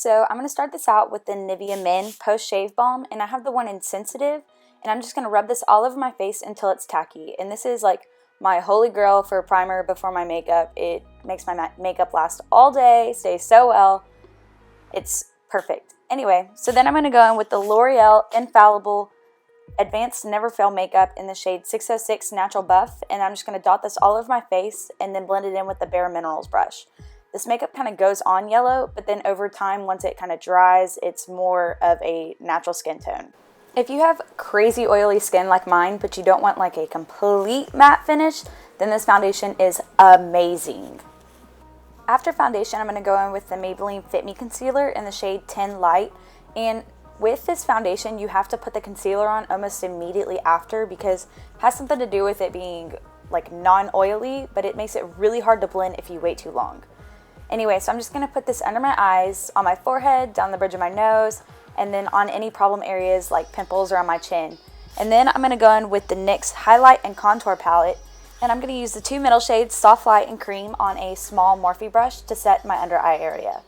so I'm going to start this out with the Nivea Men Post Shave Balm, and I have the one in Sensitive, and I'm just going to rub this all over my face until it's tacky. And this is like my holy grail for a primer before my makeup. It makes my makeup last all day, stays so well. It's perfect. Anyway, so then I'm going to go in with the L'Oreal Infallible Advanced Never Fail Makeup in the shade 606 Natural Buff, and I'm just going to dot this all over my face and then blend it in with the Bare Minerals brush. This makeup kind of goes on yellow, but then over time, once it kind of dries, it's more of a natural skin tone. If you have crazy oily skin like mine, but you don't want like a complete matte finish, then this foundation is amazing. After foundation, I'm going to go in with the Maybelline Fit Me Concealer in the shade 10 Light, and with this foundation, you have to put the concealer on almost immediately after because it has something to do with it being like non-oily, but it makes it really hard to blend if you wait too long. Anyway, so I'm just going to put this under my eyes, on my forehead, down the bridge of my nose, and then on any problem areas like pimples or on my chin. And then I'm going to go in with the NYX Highlight and Contour Palette, and I'm going to use the two middle shades, Soft Light and Cream, on a small Morphe brush to set my under eye area.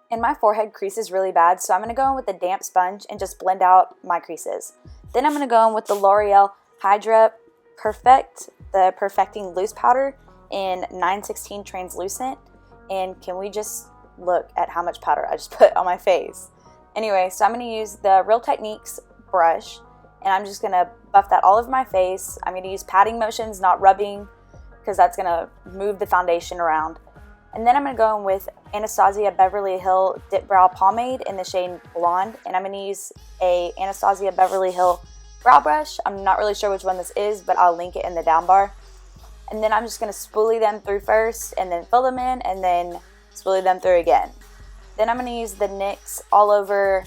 And my forehead creases really bad, so I'm going to go in with a damp sponge and just blend out my creases. Then I'm going to go in with the L'Oreal Hydra Perfecte, the Perfecting Loose Powder in 916 Translucent. And can we just look at how much powder I just put on my face? Anyway, so I'm going to use the Real Techniques brush, and I'm just going to buff that all over my face. I'm going to use patting motions, not rubbing, because that's going to move the foundation around. And then I'm going to go in with Anastasia Beverly Hill Dipbrow Pomade in the shade Blonde. And I'm going to use a Anastasia Beverly Hill brow brush. I'm not really sure which one this is, but I'll link it in the down bar. And then I'm just going to spoolie them through first, and then fill them in, and then spoolie them through again. Then I'm going to use the NYX All Over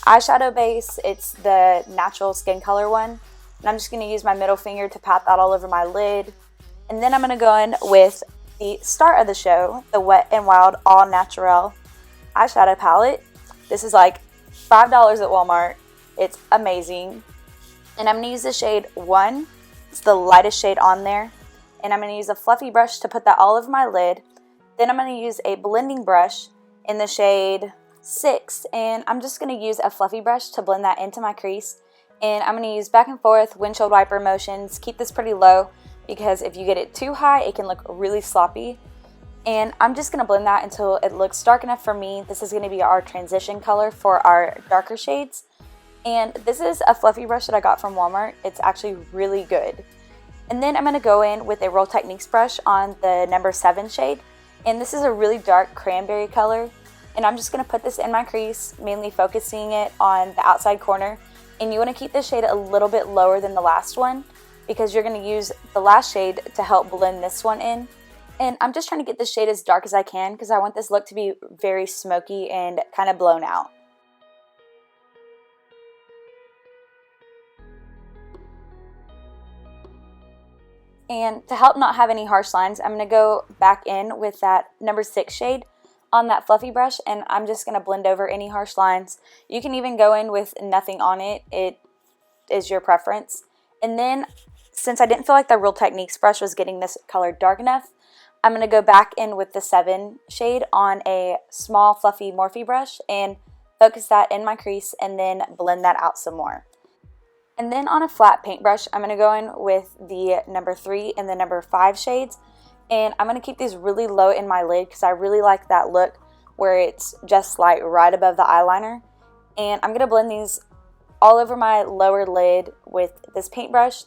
eyeshadow base. It's the natural skin color one. And I'm just going to use my middle finger to pat that all over my lid. And then I'm going to go in with the star of the show, the Wet n Wild Au Naturel eyeshadow palette. This is like $5 at Walmart. It's amazing. And I'm going to use the shade 1. It's the lightest shade on there. And I'm going to use a fluffy brush to put that all over my lid. Then I'm going to use a blending brush in the shade 6. And I'm just going to use a fluffy brush to blend that into my crease. And I'm going to use back and forth windshield wiper motions. Keep this pretty low, because if you get it too high, it can look really sloppy. And I'm just going to blend that until it looks dark enough for me. This is going to be our transition color for our darker shades. And this is a fluffy brush that I got from Walmart. It's actually really good. And then I'm going to go in with a Real Techniques brush on the number 7 shade. And this is a really dark cranberry color. And I'm just going to put this in my crease, mainly focusing it on the outside corner. And you want to keep this shade a little bit lower than the last one, because you're going to use the last shade to help blend this one in. And I'm just trying to get this shade as dark as I can because I want this look to be very smoky and kind of blown out. And to help not have any harsh lines, I'm going to go back in with that number 6 shade on that fluffy brush, and I'm just going to blend over any harsh lines. You can even go in with nothing on it. It is your preference. And then, since I didn't feel like the Real Techniques brush was getting this color dark enough, I'm going to go back in with the 7 shade on a small fluffy Morphe brush and focus that in my crease and then blend that out some more. And then on a flat paintbrush, I'm going to go in with the number 3 and the number 5 shades. And I'm going to keep these really low in my lid because I really like that look where it's just like right above the eyeliner. And I'm going to blend these all over my lower lid with this paintbrush.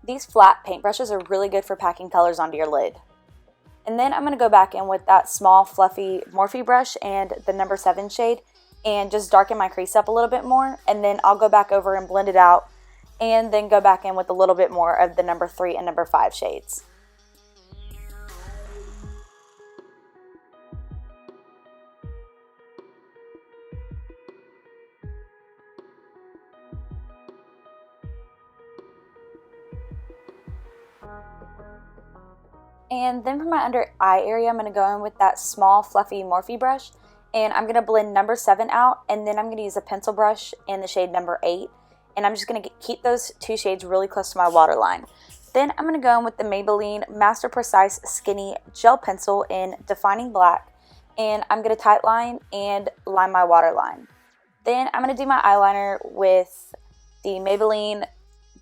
These flat paintbrushes are really good for packing colors onto your lid. And then I'm going to go back in with that small fluffy Morphe brush and the number 7 shade and just darken my crease up a little bit more. And then I'll go back over and blend it out and then go back in with a little bit more of the number 3 and number 5 shades. And then for my under eye area, I'm going to go in with that small fluffy Morphe brush and I'm going to blend number 7 out, and then I'm going to use a pencil brush in the shade number 8, and I'm just going to keep those 2 shades really close to my waterline. Then I'm going to go in with the Maybelline Master Precise Skinny Gel Pencil in Defining Black, and I'm going to tightline and line my waterline. Then I'm going to do my eyeliner with the Maybelline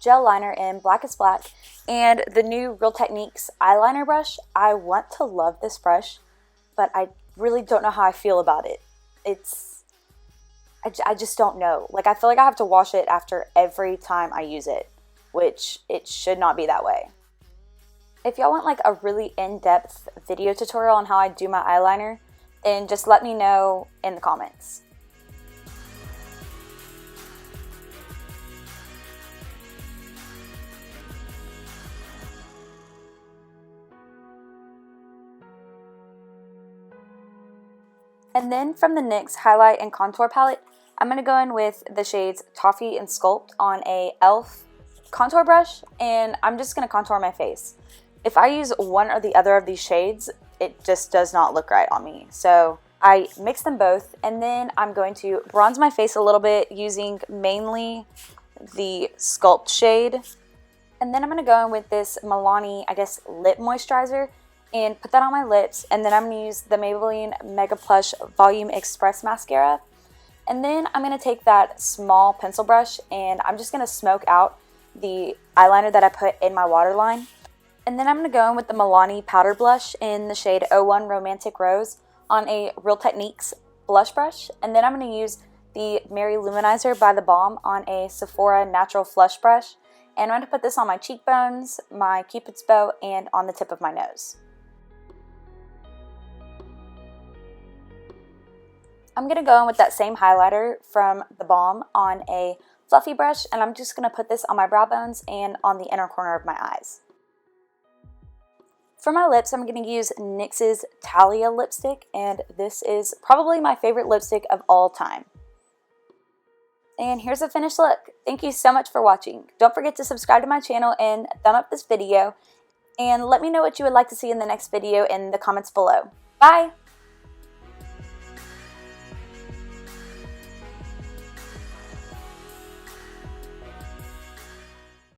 Gel Liner in Blackest Black and the new Real Techniques eyeliner brush. I want to love this brush, but I really don't know how I feel about it. I just don't know. Like, I feel like I have to wash it after every time I use it, which it should not be that way. If y'all want like a really in-depth video tutorial on how I do my eyeliner, then just let me know in the comments. And then from the NYX Highlight and Contour Palette, I'm going to go in with the shades Toffee and Sculpt on a e.l.f. contour brush, and I'm just going to contour my face. If I use one or the other of these shades, it just does not look right on me. So I mix them both, and then I'm going to bronze my face a little bit using mainly the Sculpt shade. And then I'm going to go in with this Milani, I guess, lip moisturizer and put that on my lips. And then I'm going to use the Maybelline Mega Plush Volume Express Mascara. And then I'm going to take that small pencil brush and I'm just going to smoke out the eyeliner that I put in my waterline. And then I'm going to go in with the Milani Powder Blush in the shade 01 Romantic Rose on a Real Techniques blush brush. And then I'm going to use the Mary Luminizer by the Balm on a Sephora Natural Flush brush. And I'm going to put this on my cheekbones, my Cupid's bow, and on the tip of my nose. I'm going to go in with that same highlighter from the Balm on a fluffy brush, and I'm just going to put this on my brow bones and on the inner corner of my eyes. For my lips, I'm going to use NYX's Thalia lipstick, and this is probably my favorite lipstick of all time. And here's a finished look. Thank you so much for watching. Don't forget to subscribe to my channel and thumb up this video, and let me know what you would like to see in the next video in the comments below. Bye!